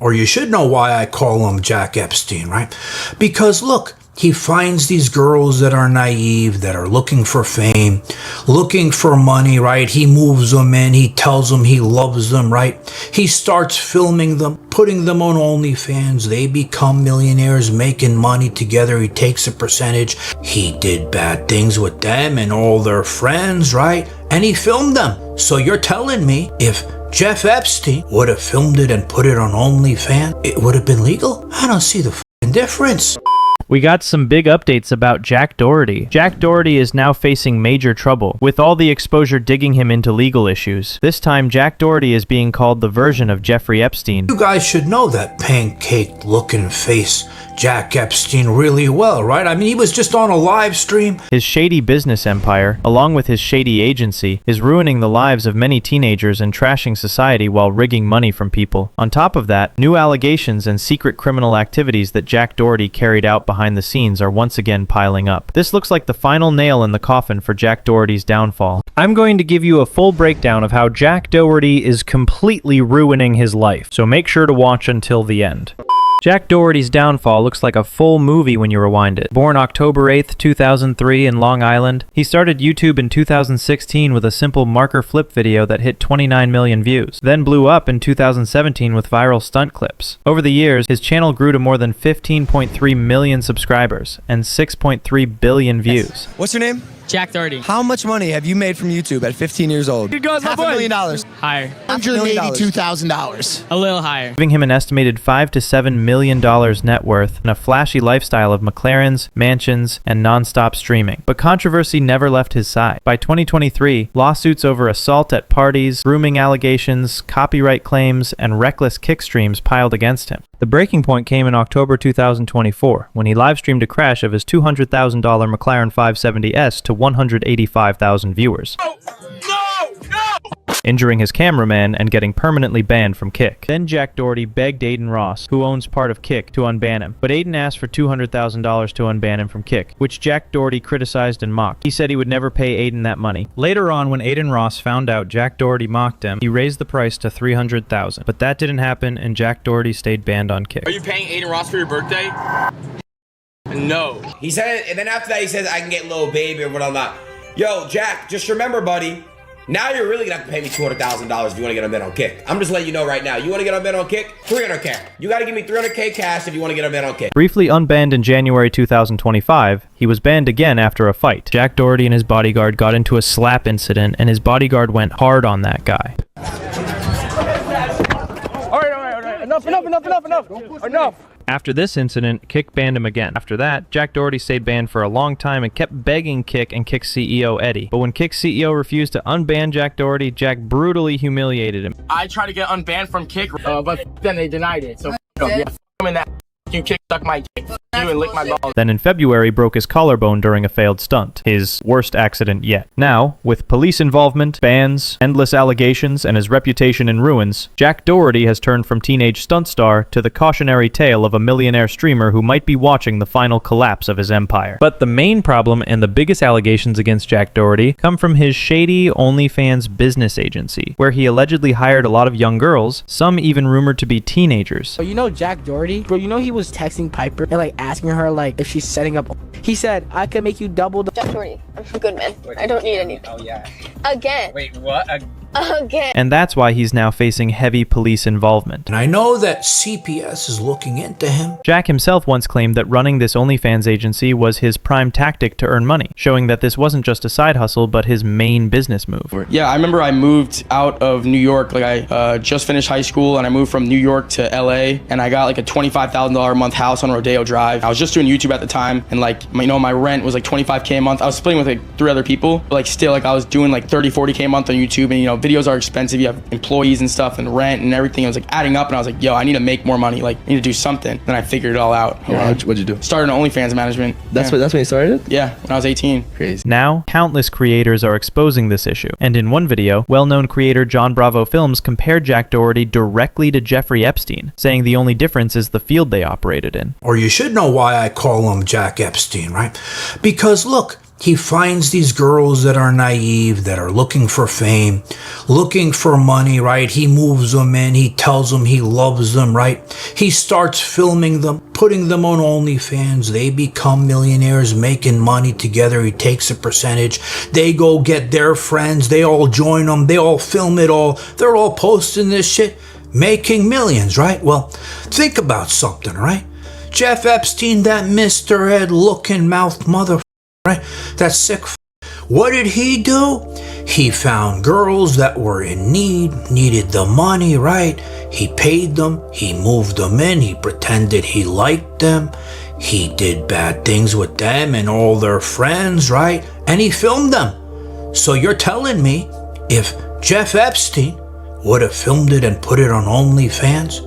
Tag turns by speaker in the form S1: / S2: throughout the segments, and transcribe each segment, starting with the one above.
S1: Or you should know why I call him Jack Epstein, right? Because look, he finds these girls that are naive, that are looking for fame, looking for money, right? He moves them in, he tells them he loves them, right? He starts filming them, putting them on OnlyFans. They become millionaires, making money together. He takes a percentage. He did bad things with them and all their friends, right? And he filmed them. So you're telling me if Jeff Epstein would have filmed it and put it on OnlyFans, it would have been legal? I don't see the f***ing difference.
S2: We got some big updates about Jack Doherty. Jack Doherty is now facing major trouble, with all the exposure digging him into legal issues. This time, Jack Doherty is being called the version of Jeffrey Epstein.
S1: You guys should know that pancake-looking face Jack Epstein really well, right? I mean, he was just on a live stream.
S2: His shady business empire, along with his shady agency, is ruining the lives of many teenagers and trashing society while rigging money from people. On top of that, new allegations and secret criminal activities that Jack Doherty carried out behind the scenes are once again piling up. This looks like the final nail in the coffin for Jack Doherty's downfall. I'm going to give you a full breakdown of how Jack Doherty is completely ruining his life, so make sure to watch until the end. Jack Doherty's downfall looks like a full movie when you rewind it. Born October 8th, 2003 in Long Island, he started YouTube in 2016 with a simple marker flip video that hit 29 million views, then blew up in 2017 with viral stunt clips. Over the years, his channel grew to more than 15.3 million subscribers and 6.3 billion views.
S3: What's your name?
S4: Jack Doherty.
S3: How much money have you made from YouTube at 15 years old?
S4: Here goes my boy.
S3: $500,000.
S4: Higher.
S3: $182,000.
S4: A little higher.
S2: Giving him an estimated $5 to $7 million net worth and a flashy lifestyle of McLarens, mansions, and non-stop streaming. But controversy never left his side. By 2023, lawsuits over assault at parties, grooming allegations, copyright claims, and reckless kick streams piled against him. The breaking point came in October 2024, when he live-streamed a crash of his $200,000 McLaren 570S to 185,000 viewers. Injuring his cameraman and getting permanently banned from Kick. Then Jack Doherty begged Aiden Ross, who owns part of Kick, to unban him. But Aiden asked for $200,000 to unban him from Kick, which Jack Doherty criticized and mocked. He said he would never pay Aiden that money. Later on, when Aiden Ross found out Jack Doherty mocked him, he raised the price to $300,000. But that didn't happen, and Jack Doherty stayed banned on Kick.
S5: Are you paying Aiden Ross for your birthday? No.
S6: He said, and then after that he says, I can get Lil Baby or whatnot. Yo, Jack, just remember, buddy, now you're really gonna have to pay me $200,000 if you want to get on bid on Kick. I'm just letting you know right now. You want to get on bid on Kick? $300K. You got to give me $300K cash if you want to get on bid on Kick.
S2: Briefly unbanned in January 2025, he was banned again after a fight. Jack Doherty and his bodyguard got into a slap incident, and his bodyguard went hard on that guy.
S5: All right. Enough.
S2: After this incident, Kick banned him again. After that, Jack Doherty stayed banned for a long time and kept begging Kick and Kick's CEO Eddie. But when Kick's CEO refused to unban Jack Doherty, Jack brutally humiliated him.
S5: I tried to get unbanned from Kick, but then they denied it. So yeah, in that you Kick suck my dick, you and lick my balls.
S2: Then in February, broke his collarbone during a failed stunt. His worst accident yet. Now, with police involvement, bans, endless allegations, and his reputation in ruins, Jack Doherty has turned from teenage stunt star to the cautionary tale of a millionaire streamer who might be watching the final collapse of his empire. But the main problem and the biggest allegations against Jack Doherty come from his shady OnlyFans business agency, where he allegedly hired a lot of young girls, some even rumored to be teenagers.
S7: You know Jack Doherty? Bro, you know he was texting Piper and like asking her like if she's setting up. He said, I could make you double the—
S8: Jack Doherty, I'm good, man. I don't need anything.
S5: Oh yeah.
S8: Again.
S5: Wait, what?
S8: Again.
S2: And that's why he's now facing heavy police involvement.
S1: And I know that CPS is looking into him.
S2: Jack himself once claimed that running this OnlyFans agency was his prime tactic to earn money, showing that this wasn't just a side hustle, but his main business move.
S9: Yeah, I remember I moved out of New York. Like I just finished high school and I moved from New York to LA, and I got like a $25,000 a month house on Rodeo Drive. I was just doing YouTube at the time, and like my rent was like $25K a month. I was splitting with like 3 other people, but like still like I was doing like 30-40K a month on YouTube, and videos are expensive. You have employees and stuff and rent and everything. It was like adding up, and I was like, yo, I need to make more money. Like, I need to do something. Then I figured it all out.
S3: Yeah. What'd you do?
S9: Started an OnlyFans management.
S3: That's when you started?
S9: Yeah, when I was 18.
S3: Crazy.
S2: Now, countless creators are exposing this issue. And in one video, well-known creator Jon Bravo Films compared Jack Doherty directly to Jeffrey Epstein, saying the only difference is the field they operated in.
S1: Or you should know why I call him Jack Epstein, right? Because look, He finds these girls that are naive, that are looking for fame, looking for money, right? He moves them in. He tells them he loves them, right? He starts filming them, putting them on OnlyFans. They become millionaires, making money together. He takes a percentage. They go get their friends. They all join them. They all film it all. They're all posting this shit, making millions, right? Well, think about something, right? Jeff Epstein, that Mr. Ed looking mouth mother, right? That sick. What did he do? He found girls that were in need, needed the money, right? He paid them. He moved them in. He pretended he liked them. He did bad things with them and all their friends, right? And he filmed them. So you're telling me if Jeff Epstein would have filmed it and put it on OnlyFans,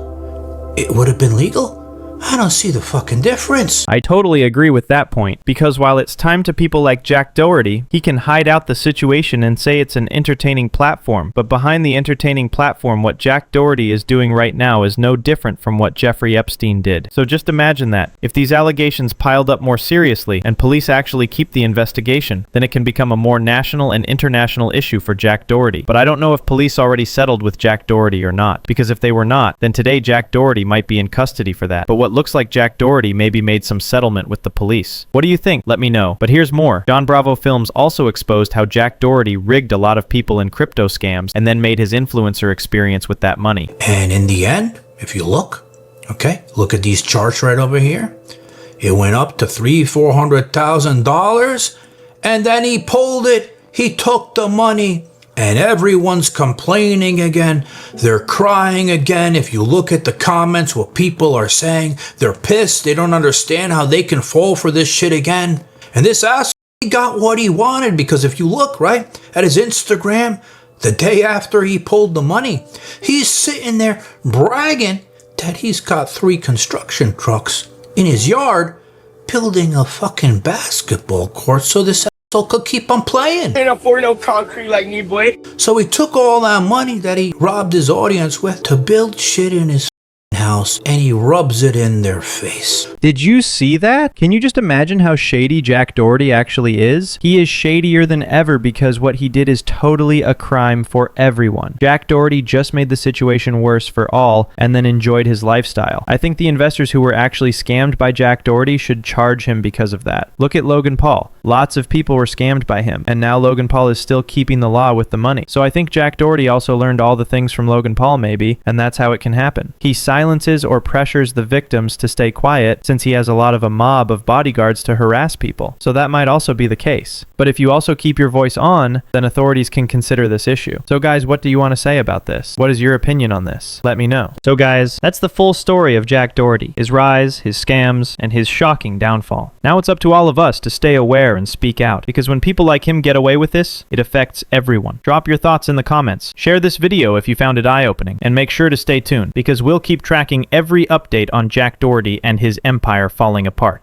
S1: it would have been legal? I don't see the fucking difference.
S2: I totally agree with that point, because while it's time to people like Jack Doherty, he can hide out the situation and say it's an entertaining platform, but behind the entertaining platform, what Jack Doherty is doing right now is no different from what Jeffrey Epstein did. So just imagine that. If these allegations piled up more seriously, and police actually keep the investigation, then it can become a more national and international issue for Jack Doherty. But I don't know if police already settled with Jack Doherty or not, because if they were not, then today Jack Doherty might be in custody for that. But what looks like Jack Doherty maybe made some settlement with the police. What do you think? Let me know. But here's more. Jon Bravo Films also exposed how Jack Doherty rigged a lot of people in crypto scams and then made his influencer experience with that money.
S1: And in the end, if you look, okay, look at these charts right over here. It went up to $400,000, and then he pulled it. He took the money. And everyone's complaining again. They're crying again. If you look at the comments, what people are saying, they're pissed. They don't understand how they can fall for this shit again. And this asshole, he got what he wanted, because if you look, right, at his Instagram, the day after he pulled the money, he's sitting there bragging that he's got 3 construction trucks in his yard building a fucking basketball court so this could keep on playing.
S5: Ain't afford no concrete like me, boy.
S1: So he took all that money that he robbed his audience with to build shit in his house, and he rubs it in their face.
S2: Did you see that? Can you just imagine how shady Jack Doherty actually is? He is shadier than ever because what he did is totally a crime for everyone. Jack Doherty just made the situation worse for all and then enjoyed his lifestyle. I think the investors who were actually scammed by Jack Doherty should charge him because of that. Look at Logan Paul. Lots of people were scammed by him, and now Logan Paul is still keeping the law with the money. So I think Jack Doherty also learned all the things from Logan Paul maybe, and that's how it can happen. He silences or pressures the victims to stay quiet since he has a lot of a mob of bodyguards to harass people. So that might also be the case. But if you also keep your voice on, then authorities can consider this issue. So guys, what do you want to say about this? What is your opinion on this? Let me know. So guys, that's the full story of Jack Doherty, his rise, his scams, and his shocking downfall. Now it's up to all of us to stay aware and speak out, because when people like him get away with this, it affects everyone. Drop your thoughts in the comments. Share this video if you found it eye-opening, and make sure to stay tuned, because we'll keep tracking every update on Jack Doherty and his empire falling apart.